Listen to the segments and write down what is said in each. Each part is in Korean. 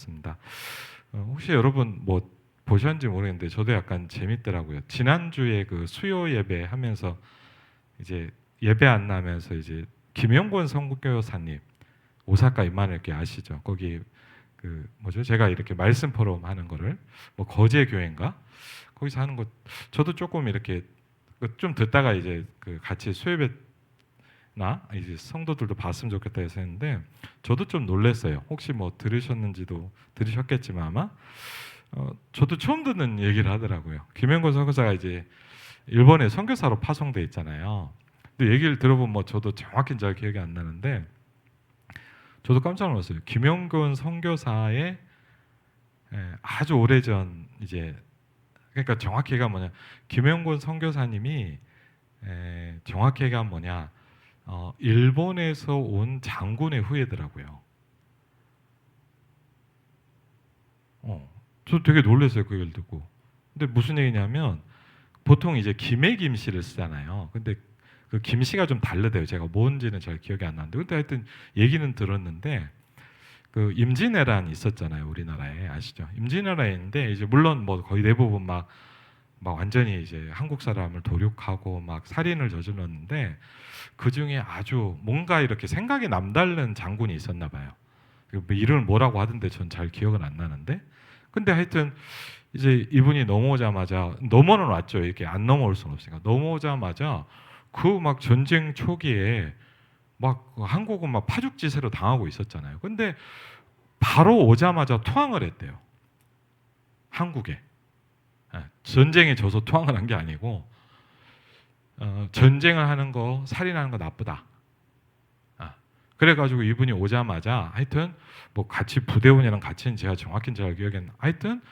습니다. 혹시 여러분 뭐 보셨는지 모르겠는데 저도 약간 재밌더라고요. 지난주에 그 수요 예배 하면서 이제 예배 안 나면서 이제 김영권 선교사님 오사카 이만희교회 아시죠? 거기 그 뭐죠? 제가 이렇게 말씀 포럼 하는 거를 뭐 거제 교회인가 거기서 하는 거 저도 조금 이렇게 좀 듣다가 이제 그 같이 수요예배 나 이제 성도들도 봤으면 좋겠다 해서 했는데 저도 좀 놀랐어요. 혹시 뭐 들으셨는지도 들으셨겠지만 아마 저도 처음 듣는 얘기를 하더라고요. 김영건 선교사가 이제 일본에 선교사로 파송돼 있잖아요. 근데 얘기를 들어보면 뭐 저도 정확히 잘 기억이 안 나는데 저도 깜짝 놀랐어요. 김영건 선교사의 아주 오래전 이제 그러니까 정확히가 뭐냐 김영건 선교사님이 정확히가 뭐냐 일본에서 온 장군의 후예더라고요. 저 되게 놀랐어요 그 얘기를 듣고. 근데 무슨 얘기냐면 보통 이제 김해 김씨를 쓰잖아요. 근데 그 김씨가 좀 다르대요. 제가 뭔지는 잘 기억이 안 나는데, 근데 하여튼 얘기는 들었는데 그 임진왜란 있었잖아요 우리나라에 아시죠? 임진왜란인데 이제 물론 뭐 거의 대부분 막 완전히 이제 한국 사람을 도륙하고 막 살인을 저질렀는데 그 중에 아주 뭔가 이렇게 생각이 남다른 장군이 있었나 봐요. 뭐 이름을 뭐라고 하던데 전 잘 기억은 안 나는데 근데 하여튼 이제 이분이 넘어오자마자 넘어는 왔죠. 이렇게 안 넘어올 수는 없으니까 넘어오자마자 그 막 전쟁 초기에 막 한국은 막 파죽지세로 당하고 있었잖아요. 근데 바로 오자마자 투항을 했대요. 한국에. 전쟁에 져서 투항을 한 게 아니고 전쟁을 하는 거 살인하는 거 나쁘다. 그래가지고 이분이 오자마자 하여튼 뭐 같이 부대원이랑 같이는 제가 정확히는 잘 기억이 안 나. 하여튼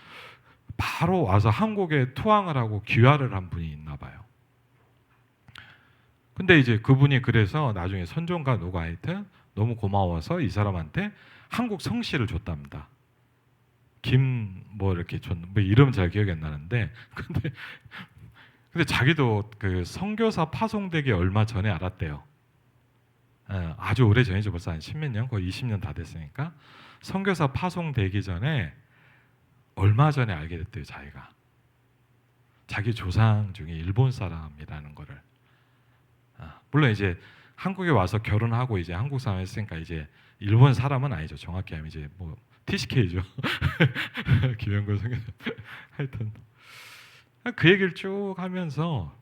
바로 와서 한국에 투항을 하고 귀화를 한 분이 있나 봐요. 근데 이제 그분이 그래서 나중에 선종가 누가 하여튼 너무 고마워서 이 사람한테 한국 성씨를 줬답니다. 김 뭐 이렇게 줬뭐 이름 잘 기억이 안 나는데 근데 자기도 그 선교사 파송되기 얼마 전에 알았대요. 아주 오래 전이죠. 벌써 한 십몇 년, 거의 20년 다 됐으니까 선교사 파송되기 전에 얼마 전에 알게 됐대요. 자기가 자기 조상 중에 일본 사람이라는 거를. 물론 이제 한국에 와서 결혼하고 이제 한국 사람 했으니까 이제 일본 사람은 아니죠. 정확히 하면 이제 뭐 TCK죠. 김영걸 선교. 하여튼 그 얘기를 쭉 하면서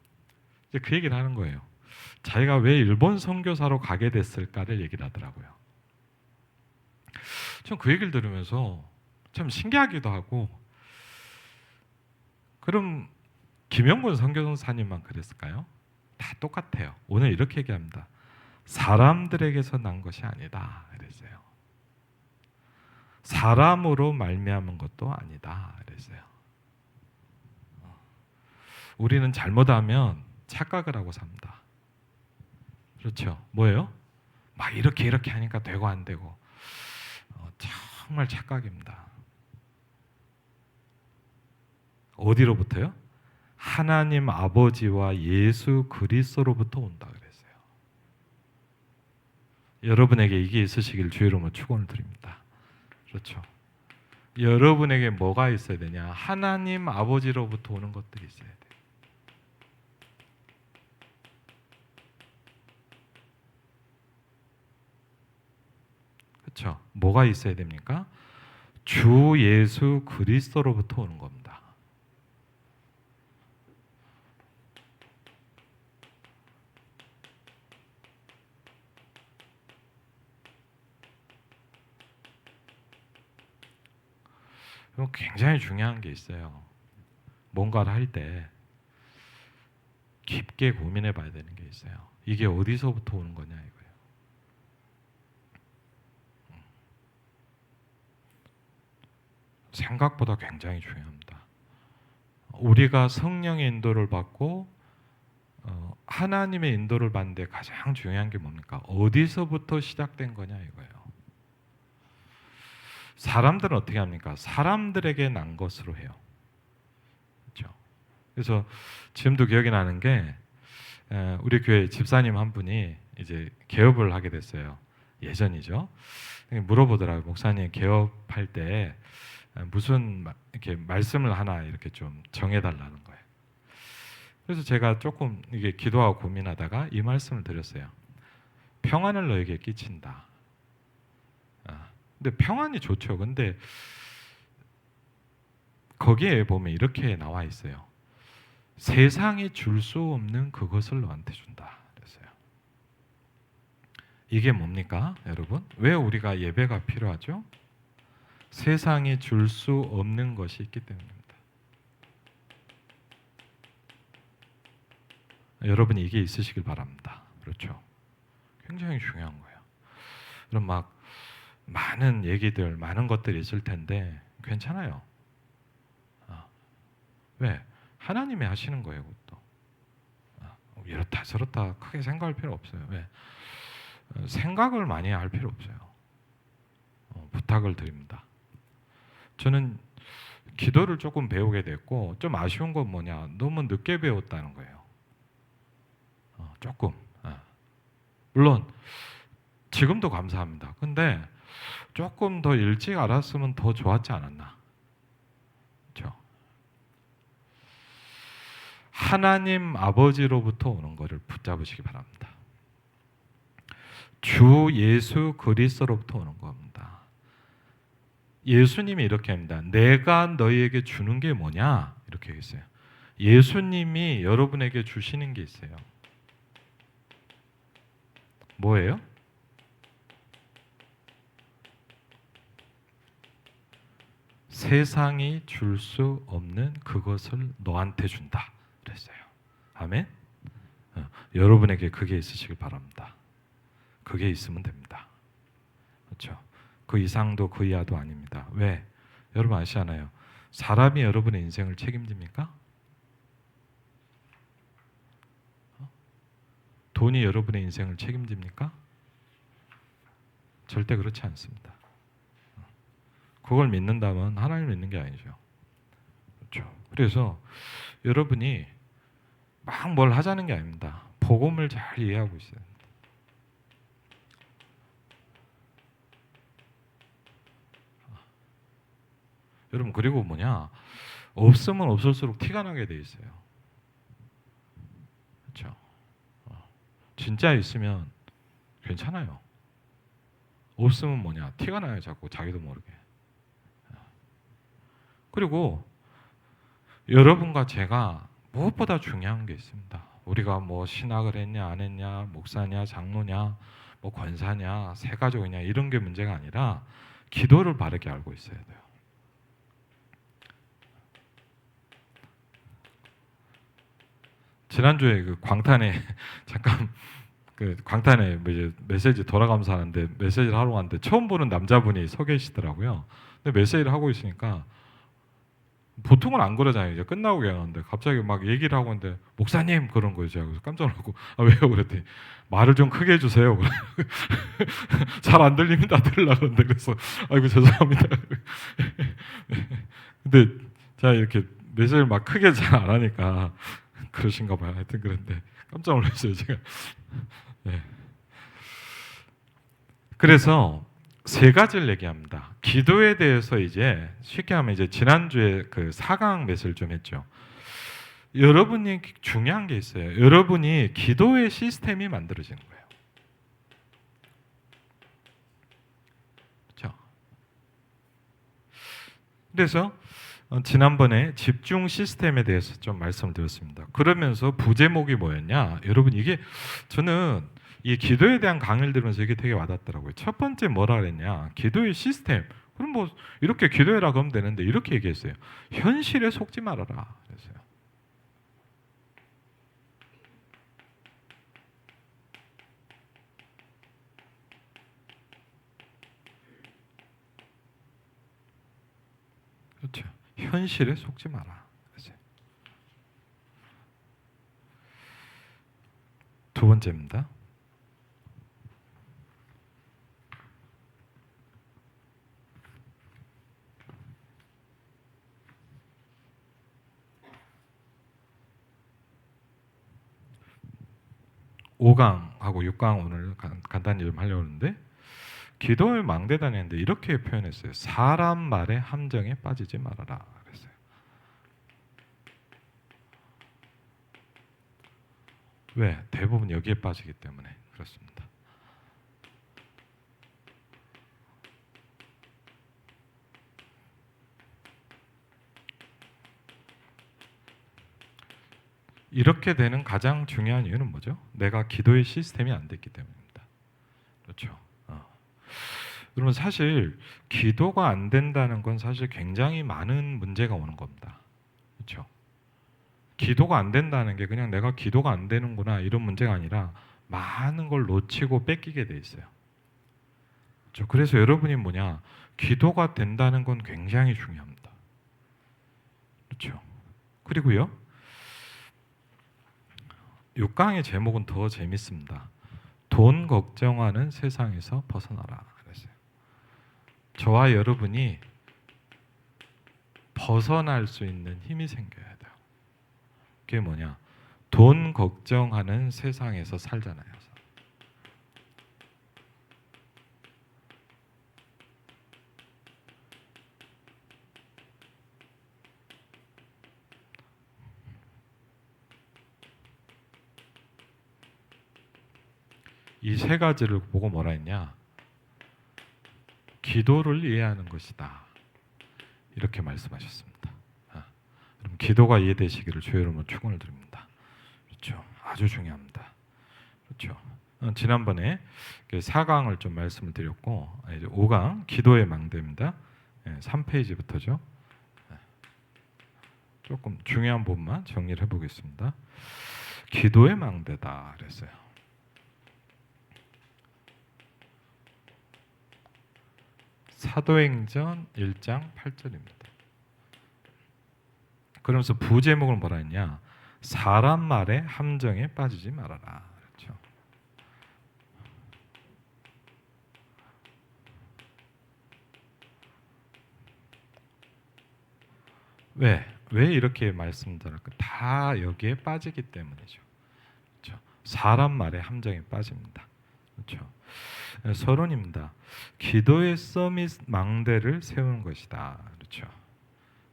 이제 그 얘기를 하는 거예요. 자기가 왜 일본 선교사로 가게 됐을까를 얘기를 하더라고요. 전 그 얘기를 들으면서 참 신기하기도 하고, 그럼 김영건 선교사님만 그랬을까요? 다 똑같아요. 오늘 이렇게 얘기합니다. 사람들에게서 난 것이 아니다. 그랬어요. 사람으로 말미암은 것도 아니다. 그랬어요. 우리는 잘못하면 착각을 하고 삽니다. 그렇죠? 뭐예요? 막 이렇게 하니까 되고 안 되고 정말 착각입니다. 어디로부터요? 하나님 아버지와 예수 그리스도로부터 온다 그랬어요. 여러분에게 이게 있으시길 주의 이름으로 축원을 드립니다. 그렇죠? 여러분에게 뭐가 있어야 되냐? 하나님 아버지로부터 오는 것들이 있어야 돼요. 그렇죠? 뭐가 있어야 됩니까? 주 예수 그리스도로부터 오는 겁니다. 이거 굉장히 중요한 게 있어요. 뭔가를 할 때 깊게 고민해 봐야 되는 게 있어요. 이게 어디서부터 오는 거냐 이거예요. 생각보다 굉장히 중요합니다. 우리가 성령의 인도를 받고 하나님의 인도를 받는데 가장 중요한 게 뭡니까? 어디서부터 시작된 거냐 이거예요. 사람들은 어떻게 합니까? 사람들에게 난 것으로 해요. 그렇죠? 그래서 지금도 기억이 나는 게 우리 교회 집사님 한 분이 이제 개업을 하게 됐어요. 예전이죠. 물어보더라고요. 목사님 개업할 때 무슨 이렇게 말씀을 하나 이렇게 좀 정해달라는 거예요. 그래서 제가 조금 이게 기도하고 고민하다가 이 말씀을 드렸어요. 평안을 너에게 끼친다. 근데 평안이 좋죠. 근데 거기에 보면 이렇게 나와 있어요. 세상이 줄 수 없는 그것을 너한테 준다. 그랬어요. 이게 뭡니까, 여러분? 왜 우리가 예배가 필요하죠? 세상이 줄 수 없는 것이 있기 때문입니다. 여러분이 이게 있으시길 바랍니다. 그렇죠? 굉장히 중요한 거예요. 그럼 막 많은 얘기들, 많은 것들이 있을 텐데 괜찮아요. 왜? 하나님이 하시는 거예요, 그것도. 이렇다 저렇다 크게 생각할 필요 없어요. 왜? 생각을 많이 할 필요 없어요. 부탁을 드립니다. 저는 기도를 조금 배우게 됐고 좀 아쉬운 건 뭐냐? 너무 늦게 배웠다는 거예요. 조금. 물론 지금도 감사합니다. 근데 조금 더 일찍 알았으면 더 좋았지 않았나? 그렇죠? 하나님 아버지로부터 오는 것을 붙잡으시기 바랍니다. 주 예수 그리스도로부터 오는 겁니다. 예수님이 이렇게 합니다. 내가 너희에게 주는 게 뭐냐? 이렇게 했어요. 예수님이 여러분에게 주시는 게 있어요. 뭐예요? 세상이 줄 수 없는 그것을 너한테 준다. 그랬어요. 아멘. 여러분에게 그게 있으시길 바랍니다. 그게 있으면 됩니다. 그렇죠? 그 이상도 그 이하도 아닙니다. 왜? 여러분 아시잖아요. 사람이 여러분의 인생을 책임집니까? 돈이 여러분의 인생을 책임집니까? 절대 그렇지 않습니다. 그걸 믿는다면 하나님을 믿는 게 아니죠. 그렇죠? 그래서 여러분이 막 뭘 하자는 게 아닙니다. 복음을 잘 이해하고 있어요. 여러분 그리고 뭐냐? 없으면 없을수록 티가 나게 돼 있어요. 그렇죠? 진짜 있으면 괜찮아요. 없으면 뭐냐? 티가 나요. 자꾸 자기도 모르게. 그리고 여러분과 제가 무엇보다 중요한 게 있습니다. 우리가 뭐 신학을 했냐 안 했냐, 목사냐 장로냐, 뭐 권사냐, 새가족이냐 이런 게 문제가 아니라 기도를 바르게 알고 있어야 돼요. 지난주에 그 광탄에 잠깐 그 광탄에 뭐 이제 메시지 돌아가면서 하는데 메시지를 하러 갔는데 처음 보는 남자분이 서 계시더라고요. 근데 메시지를 하고 있으니까 보통은 안 그러잖아요. 이제 끝나고 계셨는데 갑자기 막 얘기를 하고 있는데 목사님 그런 거예요. 제가 그래서 깜짝 놀라고 왜요? 그랬더니 말을 좀 크게 해주세요. 잘 안 들립니다. 들으려고 그러는데 그래서 아이고 죄송합니다. 근데 제가 이렇게 메시지를 막 크게 잘 안 하니까 그러신가 봐요. 하여튼 그런데 깜짝 놀랐어요. 제가. 네. 그래서 세 가지를 얘기합니다. 기도에 대해서 이제 쉽게 하면 이제 지난주에 그 4강 메시지를 좀 했죠. 여러분이 중요한 게 있어요. 여러분이 기도의 시스템이 만들어지는 거예요. 그렇죠? 그래서 지난번에 집중 시스템에 대해서 좀 말씀을 드렸습니다. 그러면서 부제목이 뭐였냐? 여러분 이게 저는 이 기도에 대한 강의를 들으면서 이게 되게 와닿더라고요. 첫 번째 뭐라 그랬냐? 기도의 시스템. 그럼 뭐 이렇게 기도해라 그러면 되는데 이렇게 얘기했어요. 현실에 속지 말아라. 그랬어요. 그렇죠. 현실에 속지 마라. 그랬어요. 두 번째입니다. (5강하고) (6강) 오늘 간단히 좀 하려고 하는데 기도의 망대다니는데 이렇게 표현했어요. 사람 말의 함정에 빠지지 말아라 그랬어요. 왜? 대부분 여기에 빠지기 때문에 그렇습니다. 이렇게 되는 가장 중요한 이유는 뭐죠? 내가 기도의 시스템이 안 됐기 때문입니다. 그렇죠? 여러분 사실 기도가 안 된다는 건 사실 굉장히 많은 문제가 오는 겁니다. 그렇죠? 기도가 안 된다는 게 그냥 내가 기도가 안 되는구나 이런 문제가 아니라 많은 걸 놓치고 뺏기게 돼 있어요. 그렇죠? 그래서 여러분이 뭐냐? 기도가 된다는 건 굉장히 중요합니다. 그렇죠? 그리고요. 6강의 제목은 더 재밌습니다. 돈 걱정하는 세상에서 벗어나라 그랬어요. 저와 여러분이 벗어날 수 있는 힘이 생겨야 돼요. 그게 뭐냐? 돈 걱정하는 세상에서 살잖아요. 이 세 가지를 보고 뭐라 했냐? 기도를 이해하는 것이다. 이렇게 말씀하셨습니다. 그럼 기도가 이해되시기를 주의 이름으로 축원을 드립니다. 그렇죠? 아주 중요합니다. 그렇죠? 지난번에 4강을 좀 말씀을 드렸고 이제 5강 기도의 망대입니다. 3페이지부터죠. 조금 중요한 부분만 정리를 해보겠습니다. 기도의 망대다 그랬어요. 사도행전 1장 8절입니다. 그러면서 부제목을 뭐라 했냐? 사람 말의 함정에 빠지지 말아라. 그렇죠? 왜 이렇게 말씀드릴까? 다 여기에 빠지기 때문이죠. 그렇죠? 사람 말의 함정에 빠집니다. 그렇죠? 서론입니다. 기도의 서밋 망대를 세우는 것이다. 그렇죠?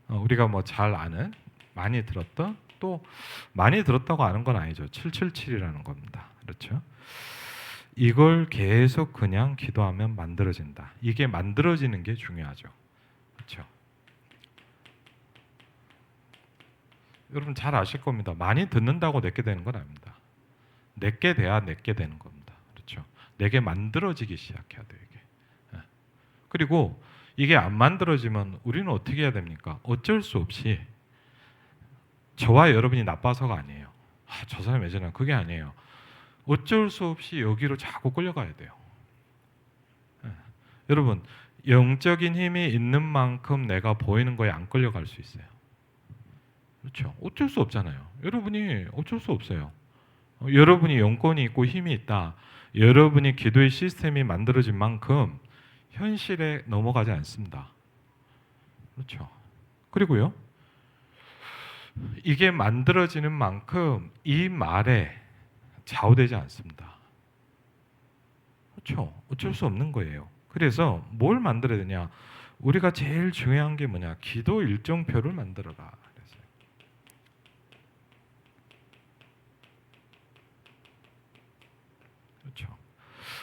우리가 뭐 잘 아는 많이 들었던 또 많이 들었다고 아는 건 아니죠. 777이라는 겁니다. 그렇죠? 이걸 계속 그냥 기도하면 만들어진다. 이게 만들어지는 게 중요하죠. 그렇죠? 여러분 잘 아실 겁니다. 많이 듣는다고 내게 되는 건 아닙니다. 내게 돼야 내게 되는 겁니다. 그렇죠? 내게 만들어지기 시작해야 돼요. 이게. 그리고 이게 안 만들어지면 우리는 어떻게 해야 됩니까? 어쩔 수 없이 저와 여러분이 나빠서가 아니에요. 저 사람이 왜 저러나 그게 아니에요. 어쩔 수 없이 여기로 자꾸 끌려가야 돼요. 여러분 영적인 힘이 있는 만큼 내가 보이는 거에 안 끌려갈 수 있어요. 그렇죠? 어쩔 수 없잖아요. 여러분이 어쩔 수 없어요. 여러분이 영권이 있고 힘이 있다. 여러분이 기도의 시스템이 만들어진 만큼 현실에 넘어가지 않습니다. 그렇죠? 그리고요. 이게 만들어지는 만큼 이 말에 좌우되지 않습니다. 그렇죠? 어쩔 수 없는 거예요. 그래서 뭘 만들어야 되냐? 우리가 제일 중요한 게 뭐냐? 기도 일정표를 만들어라. 그랬어요. 그렇죠?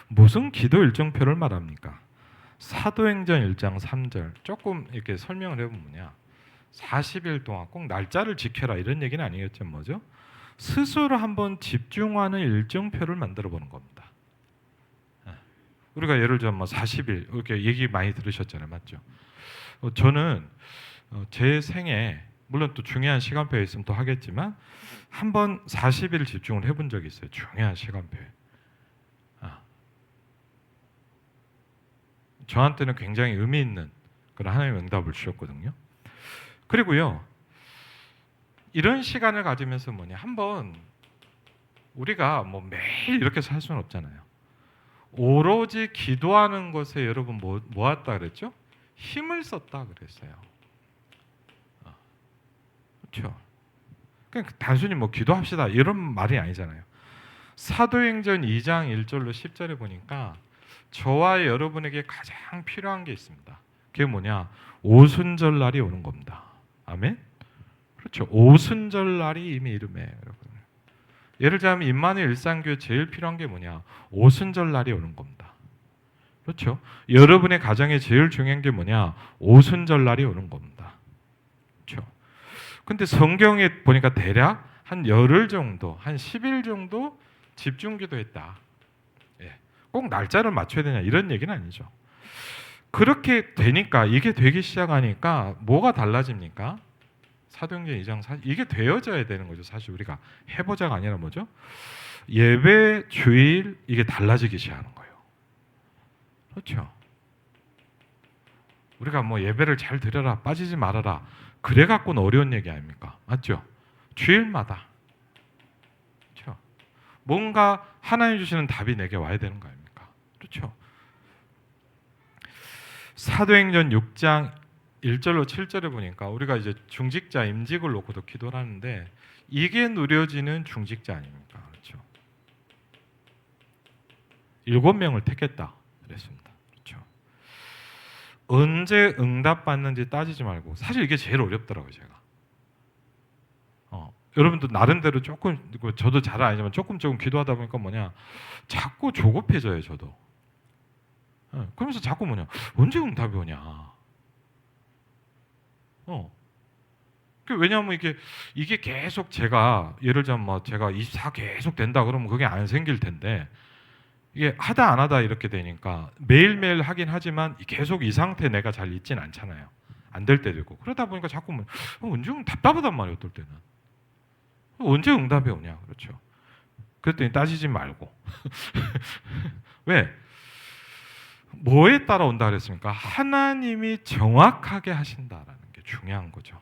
무슨 기도 일정표를 말합니까? 사도행전 1장 3절 조금 이렇게 설명을 해보면 뭐냐? 40일 동안 꼭 날짜를 지켜라 이런 얘기는 아니겠죠, 뭐죠? 스스로 한번 집중하는 일정표를 만들어 보는 겁니다. 우리가 예를 들어 뭐 40일 이렇게 얘기 많이 들으셨잖아요, 맞죠? 저는 제 생에 물론 또 중요한 시간표에 있으면 또 하겠지만 한번 40일 집중을 해본 적이 있어요. 중요한 시간표에. 저한테는 굉장히 의미 있는 그런 하나님의 응답을 주셨거든요. 그리고요, 이런 시간을 가지면서 뭐냐, 한번 우리가 뭐 매일 이렇게 살 수는 없잖아요. 오로지 기도하는 것에 여러분 모았다 그랬죠? 힘을 썼다 그랬어요. 그렇죠? 그냥 단순히 뭐 기도합시다 이런 말이 아니잖아요. 사도행전 2장 1절로 10절에 보니까 저와 여러분에게 가장 필요한 게 있습니다. 그게 뭐냐? 오순절날이 오는 겁니다. 아멘? 그렇죠. 오순절날이 이미 이름에 여러분. 예를 들자면 임마누엘 일상교회 제일 필요한 게 뭐냐? 오순절날이 오는 겁니다. 그렇죠. 여러분의 가정에 제일 중요한 게 뭐냐? 오순절날이 오는 겁니다. 그렇죠. 근데 성경에 보니까 대략 한 열흘 정도, 한 10일 정도 집중기도했다. 예. 꼭 날짜를 맞춰야 되냐 이런 얘기는 아니죠. 그렇게 되니까 이게 되기 시작하니까 뭐가 달라집니까? 사도행전 2장 4 이게 되어져야 되는 거죠. 사실 우리가 해보자가 아니라 뭐죠? 예배 주일 이게 달라지기 시작하는 거예요. 그렇죠. 우리가 뭐 예배를 잘 드려라 빠지지 말아라 그래 갖고는 어려운 얘기 아닙니까? 맞죠? 주일마다 그렇죠. 뭔가 하나님 주시는 답이 내게 와야 되는 거 아닙니까? 그렇죠. 사도행전 6장 1절로 7절에 보니까 우리가 이제 중직자 임직을 놓고도 기도를 하는데 이게 누려지는 중직자 아닙니까? 그렇죠. 7명을 택했다 그랬습니다. 그렇죠. 언제 응답받는지 따지지 말고 사실 이게 제일 어렵더라고요. 제가 여러분도 나름대로 조금 저도 잘 알지만 조금 기도하다 보니까 뭐냐 자꾸 조급해져요. 저도 그러면서 자꾸 뭐냐 언제 응답이 오냐 왜냐하면 이게 계속 제가 예를 들면 뭐 제가 24 계속 된다 그러면 그게 안 생길 텐데 이게 하다 안 하다 이렇게 되니까 매일매일 하긴 하지만 계속 이 상태 내가 잘 있진 않잖아요. 안 될 때도 있고 그러다 보니까 자꾸 뭐 언제 답답하단 말이에요. 어떨 때는 언제 응답이 오냐 그렇죠. 그랬더니 따지지 말고 왜? 뭐에 따라 온다 그랬습니까? 하나님이 정확하게 하신다라는 게 중요한 거죠.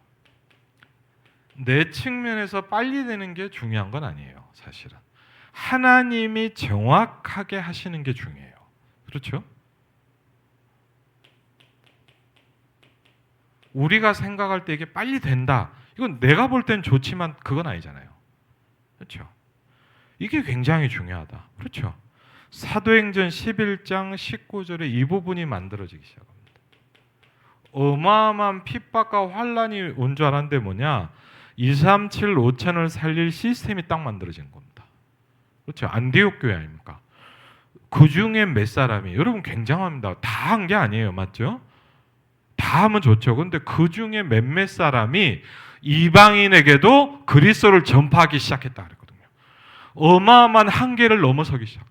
내 측면에서 빨리 되는 게 중요한 건 아니에요. 사실은 하나님이 정확하게 하시는 게 중요해요. 그렇죠? 우리가 생각할 때 이게 빨리 된다. 이건 내가 볼 땐 좋지만 그건 아니잖아요. 그렇죠? 이게 굉장히 중요하다. 그렇죠? 사도행전 11장 19절에 이 부분이 만들어지기 시작합니다. 어마어마한 핍박과 환란이 온 줄 알았는데 뭐냐? 237 5천을 살릴 시스템이 딱 만들어진 겁니다. 그렇죠? 안디옥 교회 아닙니까? 그 중에 몇 사람이 여러분 굉장합니다. 다 한 게 아니에요. 맞죠? 다 하면 좋죠. 근데 그 중에 몇몇 사람이 이방인에게도 그리스도를 전파하기 시작했다 그랬거든요. 어마어마한 한계를 넘어서기 시작해요.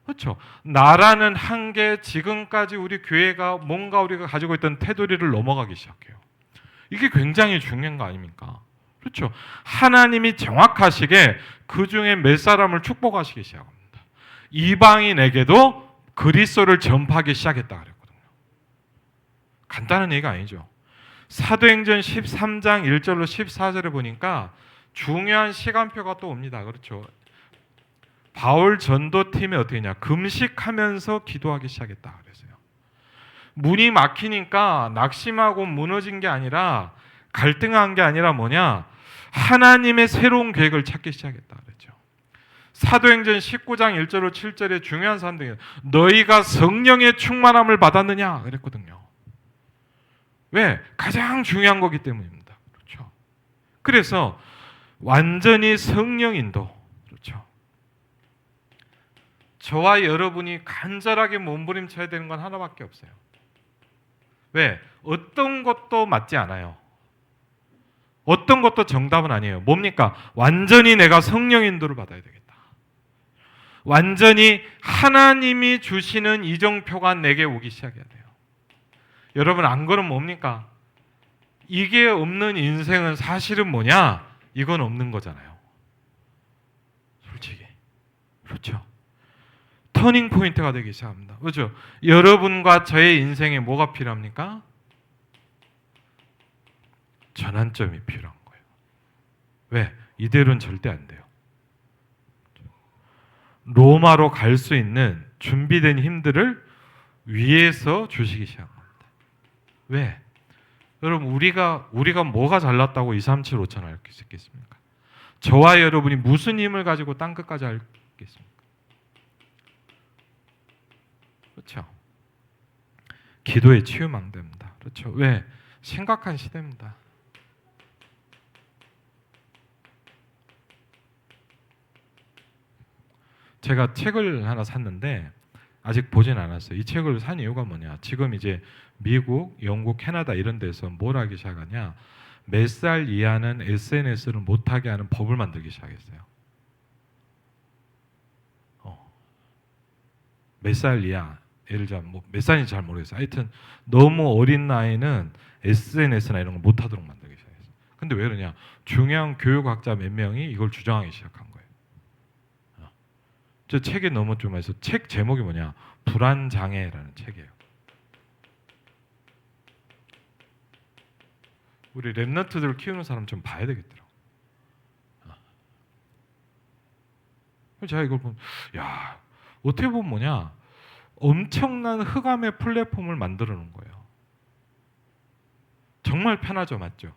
그렇죠? 나라는 한계, 지금까지 우리 교회가 뭔가 우리가 가지고 있던 테두리를 넘어가기 시작해요. 이게 굉장히 중요한 거 아닙니까? 그렇죠? 하나님이 정확하시게 그 중에 몇 사람을 축복하시기 시작합니다. 이방인에게도 그리스도를 전파하기 시작했다 그랬거든요. 간단한 얘기가 아니죠. 사도행전 13장 1절로 14절에 보니까 중요한 시간표가 또 옵니다. 그렇죠? 바울 전도팀이 어떻게 했냐? 금식하면서 기도하기 시작했다 그랬어요. 문이 막히니까 낙심하고 무너진 게 아니라 갈등한 게 아니라 뭐냐? 하나님의 새로운 계획을 찾기 시작했다 그랬죠. 사도행전 19장 1절로 7절에 중요한 사람들이 너희가 성령의 충만함을 받았느냐 그랬거든요. 왜? 가장 중요한 거기 때문입니다. 그렇죠? 그래서 완전히 성령 인도 그렇죠. 저와 여러분이 간절하게 몸부림쳐야 되는 건 하나밖에 없어요. 왜? 어떤 것도 맞지 않아요. 어떤 것도 정답은 아니에요. 뭡니까? 완전히 내가 성령 인도를 받아야 되겠다. 완전히 하나님이 주시는 이정표가 내게 오기 시작해야 돼요. 여러분 안 그러면 뭡니까? 이게 없는 인생은 사실은 뭐냐? 이건 없는 거잖아요. 솔직히. 그렇죠? 터닝 포인트가 되기 시작합니다. 그렇죠? 여러분과 저의 인생에 뭐가 필요합니까? 전환점이 필요한 거예요. 왜? 이대로는 절대 안 돼요. 로마로 갈 수 있는 준비된 힘들을 위에서 주시기 시작합니다. 왜? 여러분 우리가 뭐가 잘났다고 2, 3, 7, 5천 할 수 있겠습니까? 저와 여러분이 무슨 힘을 가지고 땅 끝까지 알겠습니까? 그렇죠. 기도의 치유망대입니다. 그렇죠. 왜? 심각한 시대입니다. 제가 책을 하나 샀는데 아직 보진 않았어요. 이 책을 산 이유가 뭐냐? 지금 이제 미국, 영국, 캐나다 이런 데서 뭘 하기 시작하냐? 몇 살 이하는 SNS를 못하게 하는 법을 만들기 시작했어요. 몇 살 이하, 예를 들면 몇 살인지 잘 모르겠어요. 하여튼 너무 어린 나이는 SNS나 이런 걸 못하도록 만들기 시작했어요. 근데 왜 그러냐? 중요한 교육학자 몇 명이 이걸 주장하기 시작한 거예요. 저 책에 너무 좀 해서 책 제목이 뭐냐? 불안장애라는 책이에요. 우리 랩너트들을 키우는 사람 좀 봐야 되겠더라고. 제가 이걸 보면 야, 어떻게 보면 뭐냐? 엄청난 흑암의 플랫폼을 만들어 놓은 거예요. 정말 편하죠, 맞죠?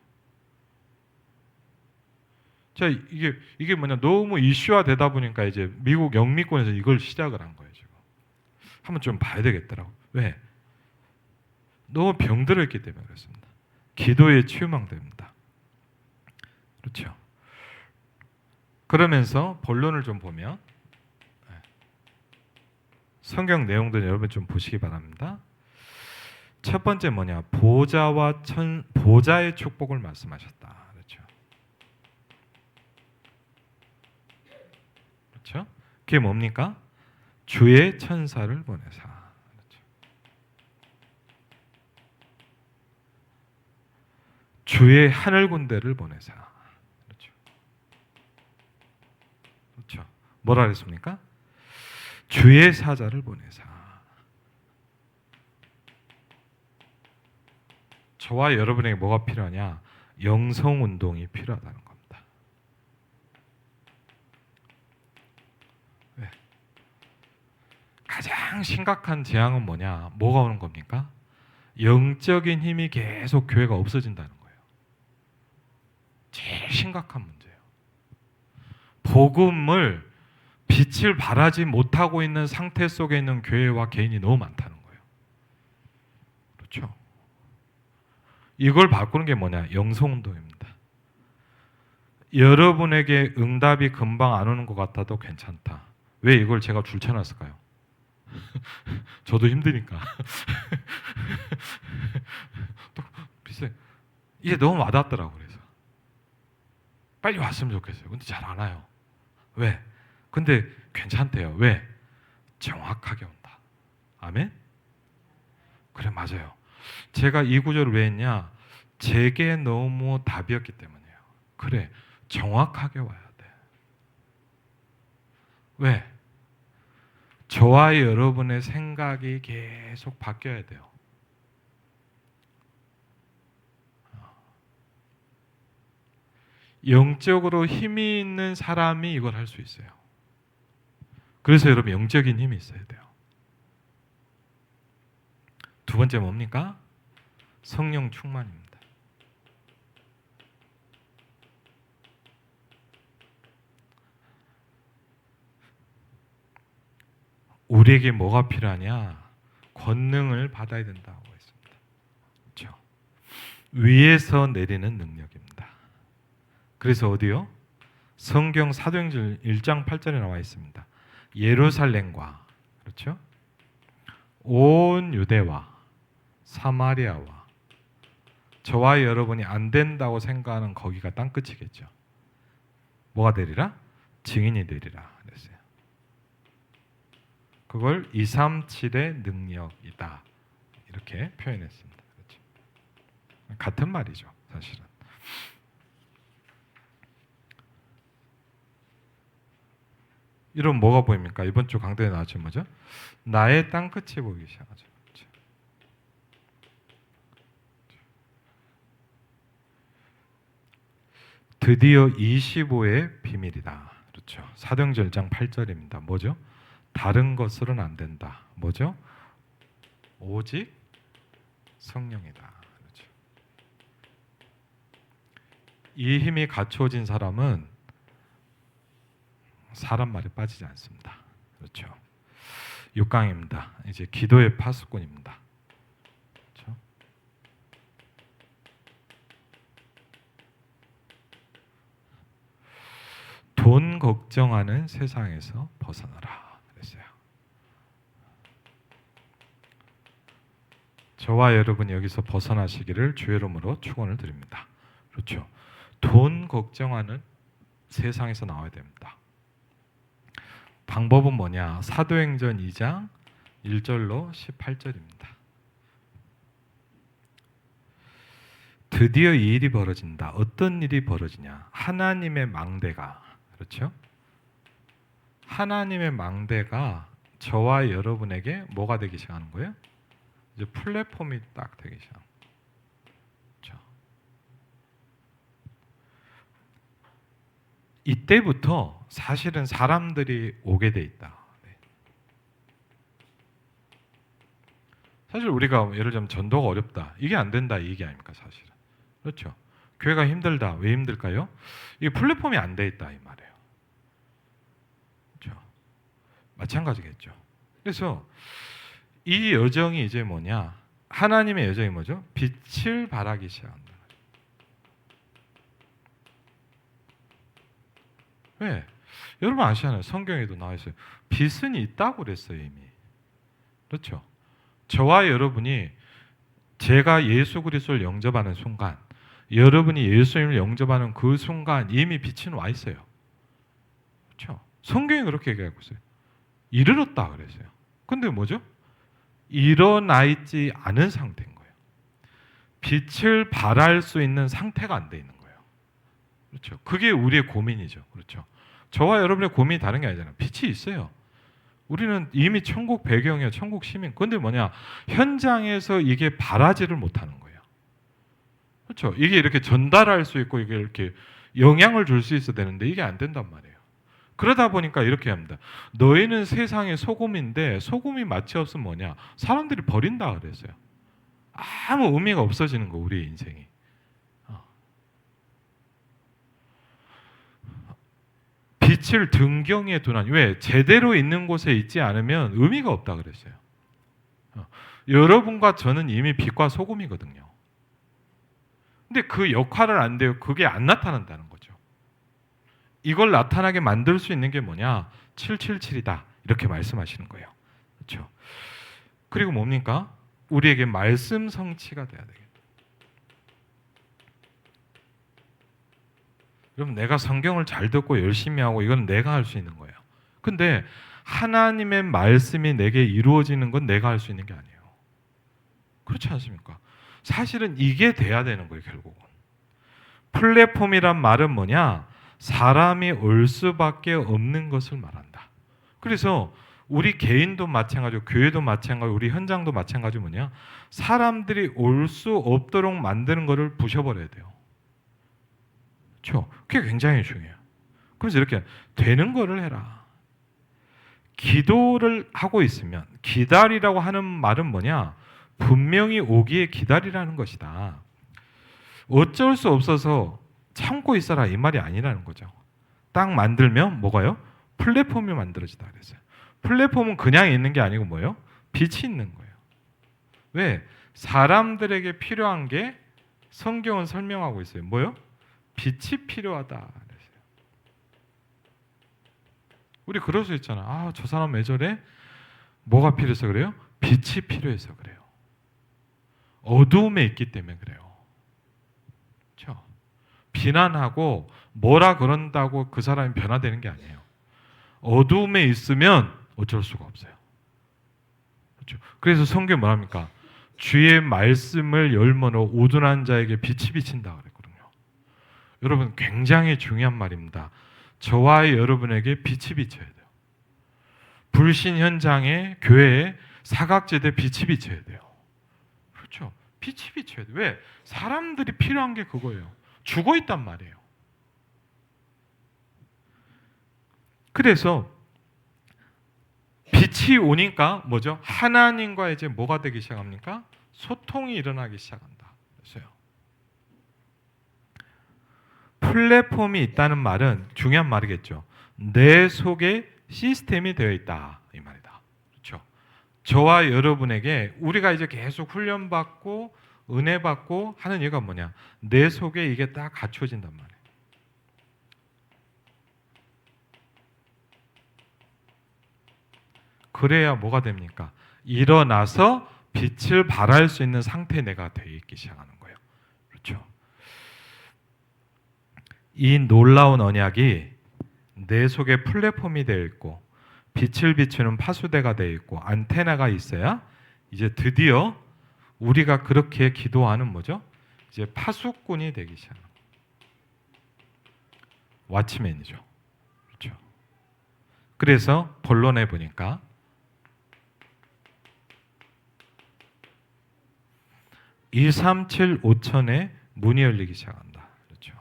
자, 이게 뭐냐? 너무 이슈화 되다 보니까 이제 미국 영미권에서 이걸 시작을 한 거예요, 지금. 한번 좀 봐야 되겠더라고. 왜? 너무 병들어 있기 때문에 그렇습니다. 기도의 치유망대입니다. 그렇죠. 그러면서 본론을 좀 보면 성경 내용들 여러분 좀 보시기 바랍니다. 첫 번째 뭐냐? 보좌의 축복을 말씀하셨다. 그렇죠. 그렇죠? 그게 뭡니까? 주의 천사를 보내사. 그렇죠. 주의 하늘 군대를 보내사. 그렇죠. 그렇죠. 뭐라 그랬습니까? 주의 사자를 보내사. 저와 여러분에게 뭐가 필요하냐? 영성 운동이 필요하다는 겁니다. 네. 가장 심각한 재앙은 뭐냐? 뭐가 오는 겁니까? 영적인 힘이 계속 교회가 없어진다는 거예요. 제일 심각한 문제예요. 복음을 빛을 발하지 못하고 있는 상태 속에 있는 교회와 개인이 너무 많다는 거예요. 그렇죠? 이걸 바꾸는 게 뭐냐? 영성운동입니다. 여러분에게 응답이 금방 안 오는 것 같아도 괜찮다. 왜 이걸 제가 줄쳐놨을까요? 저도 힘드니까. 또 비슷해. 이게 너무 와닿더라고요. 그래서 빨리 왔으면 좋겠어요. 근데 잘 안 와요. 왜? 근데 괜찮대요. 왜? 정확하게 온다. 아멘? 그래, 맞아요. 제가 이 구절을 왜 했냐? 제게 너무 답이었기 때문이에요. 그래, 정확하게 와야 돼. 왜? 저와 여러분의 생각이 계속 바뀌어야 돼요. 영적으로 힘이 있는 사람이 이걸 할 수 있어요. 그래서 여러분 영적인 힘이 있어야 돼요. 두 번째 뭡니까? 성령 충만입니다. 우리에게 뭐가 필요하냐? 권능을 받아야 된다고 했습니다. 그렇죠? 위에서 내리는 능력입니다. 그래서 어디요? 성경 사도행전 1장 8절에 나와 있습니다. 예루살렘과 그렇죠? 온 유대와 사마리아와 저와 여러분이 안 된다고 생각하는 거기가 땅끝이겠죠. 뭐가 되리라? 증인이 되리라 그랬어요. 그걸 237의 능력이다 이렇게 표현했습니다. 그렇죠? 같은 말이죠, 사실은. 이런 뭐가 보입니까? 이번 주 강단에 나왔죠, 뭐죠? 나의 땅끝이 보이기 시작하죠. 그렇죠? 드디어 25의 비밀이다. 그렇죠? 사도행전 1장 8절입니다. 뭐죠? 다른 것으로는 안 된다. 뭐죠? 오직 성령이다. 그렇죠? 이 힘이 갖추어진 사람은 사람 말에 빠지지 않습니다. 그렇죠? 6강입니다. 이제 기도의 파수꾼입니다. 그렇죠? 돈 걱정하는 세상에서 벗어나라 그랬어요. 저와 여러분 여기서 벗어나시기를 주의 이름으로 축원을 드립니다. 그렇죠? 돈 걱정하는 세상에서 나와야 됩니다. 방법은 뭐냐? 사도행전 2장 1절로 18절입니다. 드디어 이 일이 벌어진다. 어떤 일이 벌어지냐? 하나님의 망대가, 그렇죠? 하나님의 망대가 저와 여러분에게 뭐가 되기 시작하는 거예요? 이제 플랫폼이 딱 되기 시작. 그렇죠? 이때부터 사실은 사람들이 오게 돼 있다. 사실 우리가 예를 들면 전도가 어렵다, 이게 안 된다 이 얘기 아닙니까 사실은. 그렇죠? 교회가 힘들다. 왜 힘들까요? 이게 플랫폼이 안 돼 있다 이 말이에요. 그렇죠? 마찬가지겠죠. 그래서 이 여정이 이제 뭐냐? 하나님의 여정이 뭐죠? 빛을 발하기 시작한다. 왜? 여러분 아시잖아요. 성경에도 나와 있어요. 빛은 있다고 그랬어요 이미. 그렇죠? 저와 여러분이 제가 예수 그리스도를 영접하는 순간, 여러분이 예수님을 영접하는 그 순간 이미 빛은 와 있어요. 그렇죠? 성경이 그렇게 얘기하고 있어요. 이르렀다 그랬어요. 근데 뭐죠? 일어나 있지 않은 상태인 거예요. 빛을 발할 수 있는 상태가 안 돼 있는 거예요. 그렇죠? 그게 우리의 고민이죠. 그렇죠? 저와 여러분의 고민이 다른 게 아니잖아요. 빛이 있어요. 우리는 이미 천국 배경이에요. 천국 시민. 근데 뭐냐? 현장에서 이게 발하지를 못하는 거예요. 그렇죠? 이게 이렇게 전달할 수 있고 이게 이렇게 영향을 줄 수 있어야 되는데 이게 안 된단 말이에요. 그러다 보니까 이렇게 합니다. 너희는 세상의 소금인데 소금이 맛이 없으면 뭐냐? 사람들이 버린다 그랬어요. 아무 의미가 없어지는 거 우리 인생이. 빛을 등경에 두나니, 왜? 제대로 있는 곳에 있지 않으면 의미가 없다 그랬어요. 여러분과 저는 이미 빛과 소금이거든요. 근데 그 역할을 안 돼요. 그게 안 나타난다는 거죠. 이걸 나타나게 만들 수 있는 게 뭐냐? 777이다. 이렇게 말씀하시는 거예요. 그렇죠? 그리고 뭡니까? 우리에게 말씀 성취가 돼야 되겠다. 여러분, 내가 성경을 잘 듣고 열심히 하고 이건 내가 할 수 있는 거예요. 근데 하나님의 말씀이 내게 이루어지는 건 내가 할 수 있는 게 아니에요. 그렇지 않습니까? 사실은 이게 돼야 되는 거예요, 결국은. 플랫폼이란 말은 뭐냐? 사람이 올 수밖에 없는 것을 말한다. 그래서 우리 개인도 마찬가지고 교회도 마찬가지고 우리 현장도 마찬가지고 뭐냐? 사람들이 올 수 없도록 만드는 것을 부셔버려야 돼요. 그렇죠? 그게 굉장히 중요해요. 그래서 이렇게 되는 거를 해라. 기도를 하고 있으면, 기다리라고 하는 말은 뭐냐? 분명히 오기에 기다리라는 것이다. 어쩔 수 없어서 참고 있어라 이 말이 아니라는 거죠. 딱 만들면 뭐가요? 플랫폼이 만들어지다 그랬어요. 플랫폼은 그냥 있는 게 아니고 뭐예요? 빛이 있는 거예요. 왜? 사람들에게 필요한 게 성경은 설명하고 있어요. 뭐요? 빛이 필요하다 그랬어요. 우리 그럴 수 있잖아. 아, 저 사람 왜 저래? 뭐가 필요해서 그래요? 빛이 필요해서 그래요. 어두움에 있기 때문에 그래요. 그렇죠? 비난하고 뭐라 그런다고 그 사람이 변화되는 게 아니에요. 어두움에 있으면 어쩔 수가 없어요. 그렇죠? 그래서 성경이 뭐랍니까? 주의 말씀을 열머너 우둔한 자에게 빛이 비친다 그랬거든요. 여러분, 굉장히 중요한 말입니다. 저와 여러분에게 빛이 비쳐야 돼요. 불신 현장에, 교회에, 사각지대에 빛이 비쳐야 돼요. 그렇죠? 빛이 비쳐야 돼요. 왜? 사람들이 필요한 게 그거예요. 죽어 있단 말이에요. 그래서 빛이 오니까 뭐죠? 하나님과 이제 뭐가 되기 시작합니까? 소통이 일어나기 시작한다. 그래서요. 플랫폼이 있다는 말은 중요한 말이겠죠. 내 속에 시스템이 되어 있다 이 말이다. 그렇죠? 저와 여러분에게 우리가 이제 계속 훈련받고 은혜 받고 하는 이유가 뭐냐? 내 속에 이게 딱 갖춰진단 말이에요. 그래야 뭐가 됩니까? 일어나서 빛을 발할 수 있는 상태에 내가 되어 있기 시작하는 거예요. 그렇죠? 이 놀라운 언약이 내 속에 플랫폼이 되어 있고 빛을 비추는 파수대가 되어 있고 안테나가 있어야 이제 드디어 우리가 그렇게 기도하는 뭐죠? 이제 파수꾼이 되기 시작합니다. 왓치맨이죠. 그렇죠? 그래서 본론에 보니까 237 5천에 문이 열리기 시작한다. 그렇죠?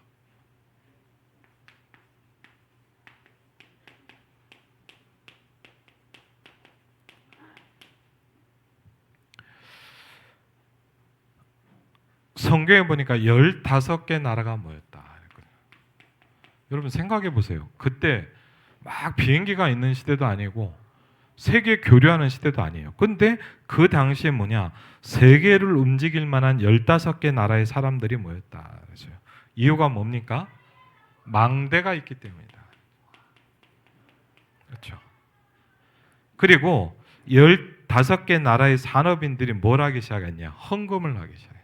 성경에 보니까 15개 나라가 모였다. 여러분 생각해 보세요. 그때 막 비행기가 있는 시대도 아니고 세계 교류하는 시대도 아니에요. 근데 그 당시에 뭐냐? 세계를 움직일 만한 15개 나라의 사람들이 모였다. 그렇죠? 이유가 뭡니까? 망대가 있기 때문이다. 그렇죠? 그리고 15개 나라의 산업인들이 뭘 하기 시작했냐? 헌금을 하기 시작했어요.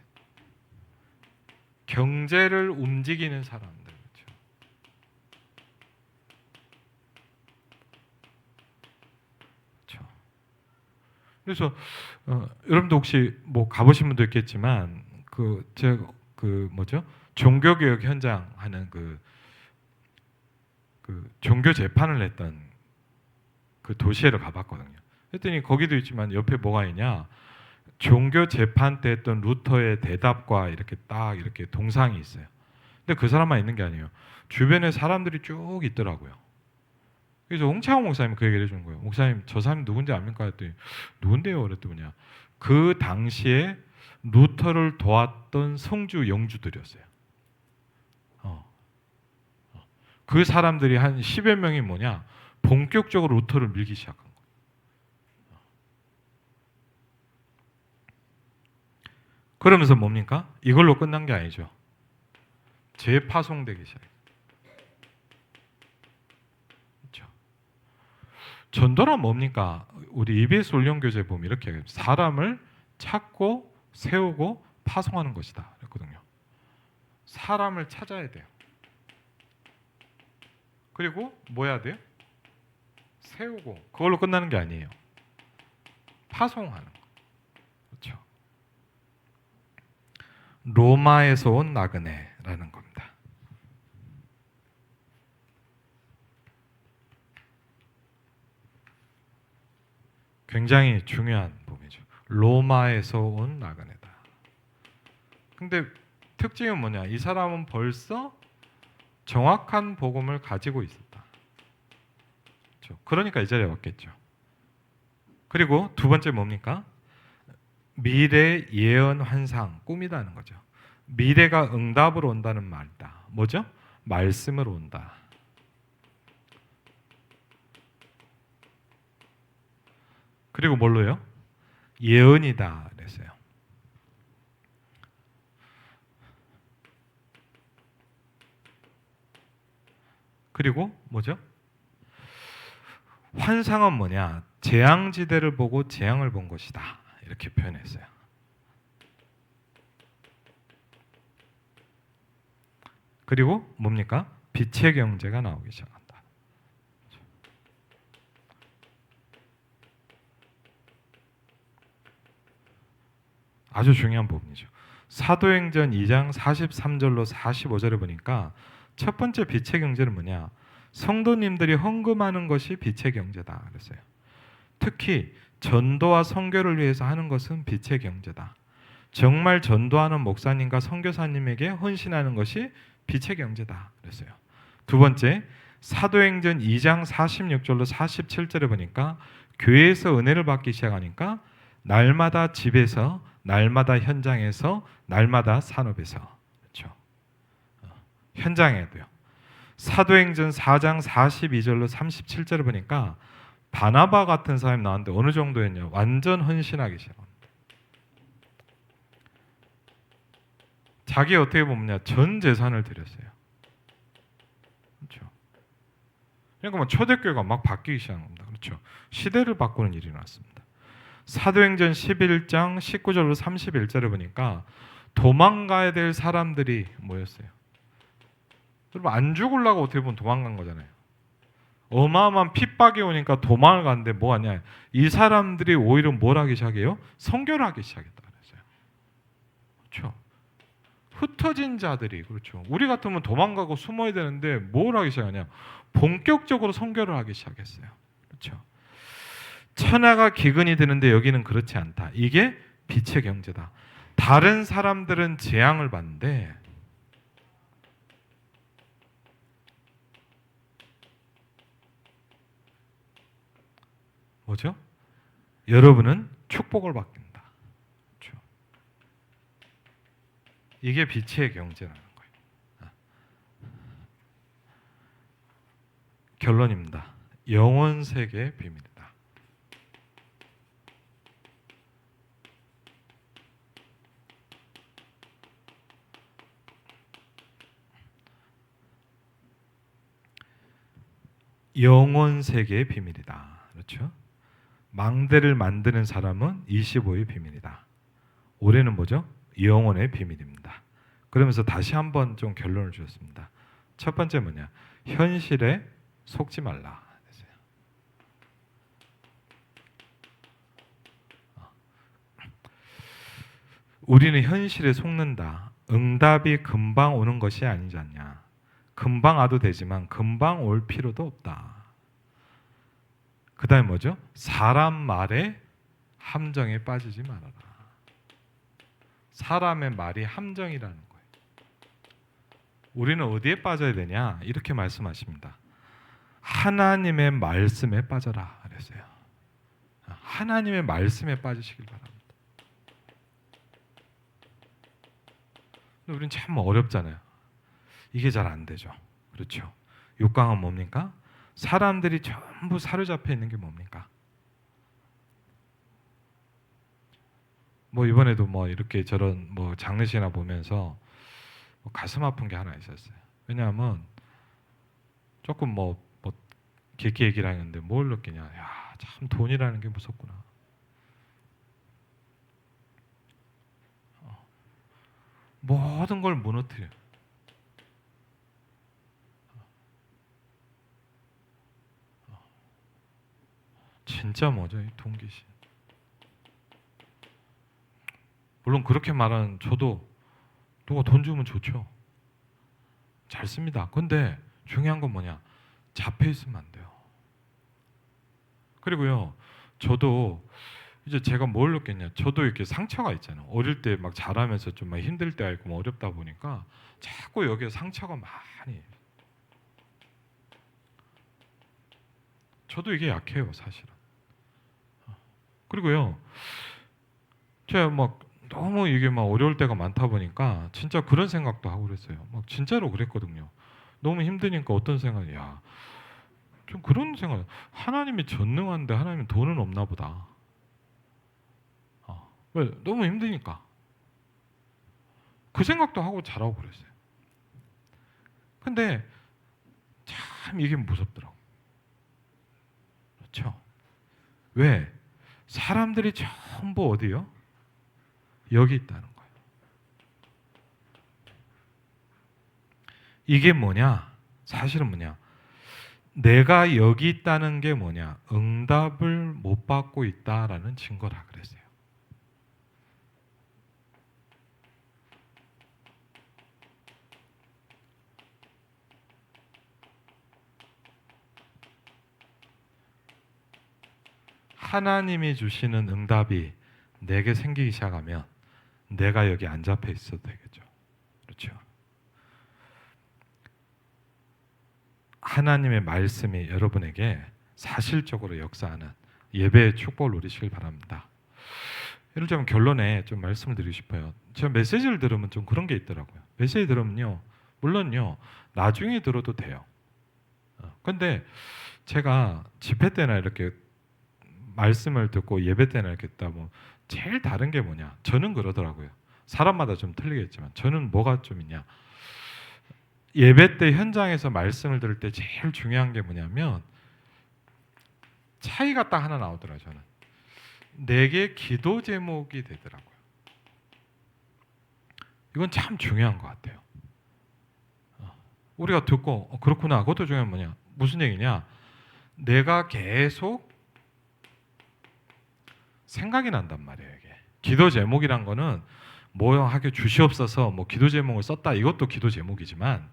경제를 움직이는 사람들. 그렇죠? 그렇죠? 그래서 여러분도 혹시 뭐 가보신 분도 있겠지만 제가 뭐죠? 종교개혁 현장 하는 그 종교 재판을 했던 그 도시에를 가봤거든요. 그랬더니 거기도 있지만 옆에 뭐가 있냐? 종교 재판 때 했던 루터의 대답과 이렇게 딱 이렇게 동상이 있어요. 근데 그 사람만 있는 게 아니에요. 주변에 사람들이 쭉 있더라고요. 그래서 홍창호 목사님이 그 얘기를 해주는 거예요. 목사님, 저 사람이 누군지 압니까? 했더니 누군데요? 그랬더니 그 당시에 루터를 도왔던 성주 영주들이었어요. 그 사람들이 한 10여 명이 뭐냐? 본격적으로 루터를 밀기 시작한 거예요. 그러면서 뭡니까? 이걸로 끝난 게 아니죠. 재파송되기 시작해요. 그렇죠? 전도란 뭡니까? 우리 EBS 훈련교재 보면 이렇게 해요. 사람을 찾고 세우고 파송하는 것이다. 그랬거든요. 사람을 찾아야 돼요. 그리고 뭐 해야 돼요? 세우고. 그걸로 끝나는 게 아니에요. 파송하는 거. 그렇죠? 로마에서 온 나그네라는 겁니다. 굉장히 중요한 부분이죠. 로마에서 온 나그네다. 근데 특징은 뭐냐? 이 사람은 벌써 정확한 복음을 가지고 있었다. 그렇죠? 그러니까 이 자리에 왔겠죠. 그리고 두 번째 뭡니까? 미래 예언 환상, 꿈이다는 거죠. 미래가 응답으로 온다는 말이다. 뭐죠? 말씀으로 온다. 그리고 뭘로요? 예언이다 그랬어요. 그리고 뭐죠? 환상은 뭐냐? 재앙지대를 보고 재앙을 본 것이다. 이렇게 표현했어요. 그리고 뭡니까? 빛의 경제가 나오기 시작한다. 아주 중요한 부분이죠. 사도행전 2장 43절로 45절에 보니까 첫 번째 빛의 경제는 뭐냐? 성도님들이 헌금하는 것이 빛의 경제다 그랬어요. 특히 전도와 선교를 위해서 하는 것은 빛의 경제다. 정말 전도하는 목사님과 선교사님에게 헌신하는 것이 빛의 경제다 그랬어요. 두 번째, 사도행전 2장 46절로 47절에 보니까 교회에서 은혜를 받기 시작하니까 날마다 집에서, 날마다 현장에서, 날마다 산업에서, 그렇죠? 현장에도요. 사도행전 4장 42절로 37절을 보니까 바나바 같은 사람이 나왔는데 어느 정도였냐? 완전 헌신하기 시작합니다. 자기 어떻게 보면 전 재산을 드렸어요. 그렇죠. 그러니까 뭐 초대교회가 막 바뀌기 시작한 겁니다. 그렇죠. 시대를 바꾸는 일이 났습니다. 사도행전 11장 19절로 31절을 보니까 도망가야 될 사람들이 모였어요. 여러분 안 죽으려고 어떻게 보면 도망간 거잖아요. 어마어마한 핍박이 오니까 도망을 갔는데 뭐 하냐? 이 사람들이 오히려 뭘 하기 시작해요? 선교를 하기 시작했다 그랬어요. 그렇죠. 흩어진 자들이 그렇죠. 우리 같으면 도망가고 숨어야 되는데 뭘 하기 시작하냐? 본격적으로 선교를 하기 시작했어요. 그렇죠. 천하가 기근이 드는데 여기는 그렇지 않다. 이게 빛의 경제다. 다른 사람들은 재앙을 받는데 뭐죠? 여러분은 축복을 받는다. 그렇죠. 이게 빛의 경제라는 거예요. 결론입니다. 영원 세계의 비밀이다. 영원 세계의 비밀이다. 그렇죠? 망대를 만드는 사람은 25의 비밀이다. 올해는 뭐죠? 영혼의 비밀입니다. 그러면서 다시 한번 좀 결론을 주셨습니다. 첫 번째 뭐냐? 현실에 속지 말라. 우리는 현실에 속는다. 응답이 금방 오는 것이 아니지 않냐. 금방 와도 되지만 금방 올 필요도 없다. 그 다음에 뭐죠? 사람 말에 함정에 빠지지 말아라. 사람의 말이 함정이라는 거예요. 우리는 어디에 빠져야 되냐? 이렇게 말씀하십니다. 하나님의 말씀에 빠져라 그랬어요. 하나님의 말씀에 빠지시길 바랍니다. 우리는 참 어렵잖아요. 이게 잘 안 되죠. 그렇죠. 육강은 뭡니까? 사람들이 전부 사로잡혀 있는 게 뭡니까? 뭐 이번에도 뭐 이렇게 저런 뭐 장례식이나 보면서 뭐 가슴 아픈 게 하나 있었어요. 왜냐하면 조금 뭐 깊게 얘기를 하는데 뭘 느끼냐? 야, 참 돈이라는 게 무섭구나. 모든 걸 무너뜨려. 진짜 뭐죠? 이 동기심. 물론 그렇게 말하는 저도 누가 돈 주면 좋죠. 잘 씁니다. 근데 중요한 건 뭐냐? 잡혀 있으면 안 돼요. 그리고요, 저도 이제 제가 뭘 느꼈냐? 저도 이렇게 상처가 있잖아요. 어릴 때 막 자라면서 좀 막 힘들 때가 있고 어렵다 보니까 자꾸 여기에 상처가 많이. 저도 이게 약해요, 사실은. 그리고요, 제가 막 너무 이게 막 어려울 때가 많다 보니까 진짜 그런 생각도 하고 그랬어요. 막 진짜로 그랬거든요. 너무 힘드니까 어떤 생각이, 야, 좀 그런 생각. 하나님이 전능한데 하나님은 돈은 없나 보다. 왜? 너무 힘드니까. 그 생각도 하고 자라고 그랬어요. 근데 참 이게 무섭더라고. 그렇죠? 왜? 사람들이 전부 어디요? 여기 있다는 거예요. 이게 뭐냐? 사실은 뭐냐? 내가 여기 있다는 게 뭐냐? 응답을 못 받고 있다라는 증거라 그랬어요. 하나님이 주시는 응답이 내게 생기기 시작하면 내가 여기 안 잡혀 있어도 되겠죠. 그렇죠. 하나님의 말씀이 여러분에게 사실적으로 역사하는 예배의 축복을 누리시길 바랍니다. 예를 들면 결론에 좀 말씀을 드리고 싶어요. 제가 메시지를 들으면 좀 그런 게 있더라고요. 메시지 들으면요, 물론요, 나중에 들어도 돼요. 근데 제가 집회 때나 이렇게 말씀을 듣고 예배 때나 이렇게 듣다 보면 제일 다른 게 뭐냐? 저는 그러더라고요. 사람마다 좀 틀리겠지만 저는 뭐가 좀 있냐? 예배 때 현장에서 말씀을 들을 때 제일 중요한 게 뭐냐면 차이가 딱 하나 나오더라고요. 저는 내게 기도 제목이 되더라고요. 이건 참 중요한 것 같아요. 우리가 듣고 그렇구나. 그것도 중요한 뭐냐? 무슨 얘기냐? 내가 계속 생각이 난단 말이에요. 이게 기도 제목이란 거는 뭐 하게 주시옵소서 뭐 기도 제목을 썼다 이것도 기도 제목이지만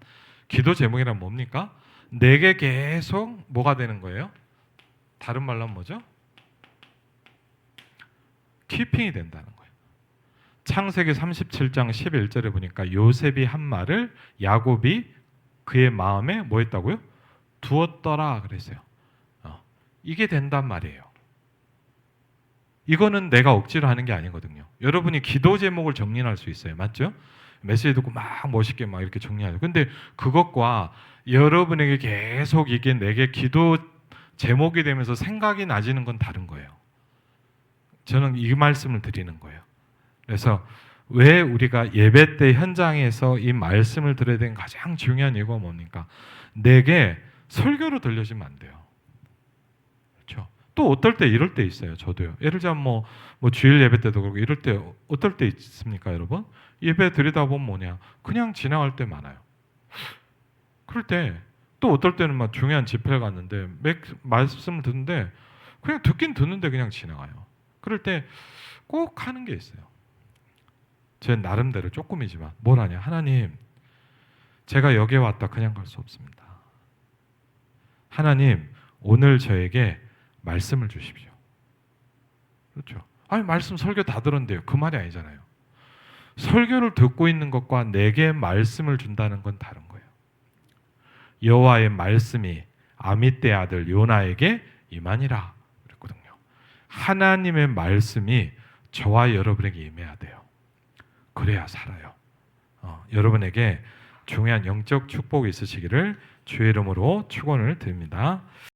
기도 제목이란 뭡니까? 내게 계속 뭐가 되는 거예요? 다른 말로 하면 뭐죠? 키핑이 된다는 거예요. 창세기 37장 11절에 보니까 요셉이 한 말을 야곱이 그의 마음에 뭐 했다고요? 두었더라 그랬어요. 이게 된단 말이에요. 이거는 내가 억지로 하는 게 아니거든요. 여러분이 기도 제목을 정리할 수 있어요. 맞죠? 메시지 듣고 막 멋있게 막 이렇게 정리하죠. 근데 그것과 여러분에게 계속 이게 내게 기도 제목이 되면서 생각이 나지는 건 다른 거예요. 저는 이 말씀을 드리는 거예요. 그래서 왜 우리가 예배 때 현장에서 이 말씀을 들어야 되는 가장 중요한 이유가 뭡니까? 내게 설교로 들려지면 안 돼요. 그렇죠? 또 어떨 때 이럴 때 있어요. 저도요. 예를 들자면 뭐 주일 예배 때도 그렇고 이럴 때 어떨 때 있습니까, 여러분? 예배 드리다 보면 뭐냐? 그냥 지나갈 때 많아요. 그럴 때 또 어떨 때는 막 중요한 집회를 갔는데 말씀을 듣는데 그냥 듣긴 듣는데 그냥 지나가요. 그럴 때 꼭 하는 게 있어요. 제 나름대로 조금이지만 뭘 하냐? 하나님, 제가 여기에 왔다 그냥 갈 수 없습니다. 하나님, 오늘 저에게 말씀을 주십시오. 그렇죠? 아니 말씀 설교 다 들었는데요. 그 말이 아니잖아요. 설교를 듣고 있는 것과 내게 말씀을 준다는 건 다른 거예요. 여호와의 말씀이 아미떼 아들 요나에게 임하니라 그랬거든요. 하나님의 말씀이 저와 여러분에게 임해야 돼요. 그래야 살아요. 여러분에게 중요한 영적 축복이 있으시기를 주의 이름으로 축원을 드립니다.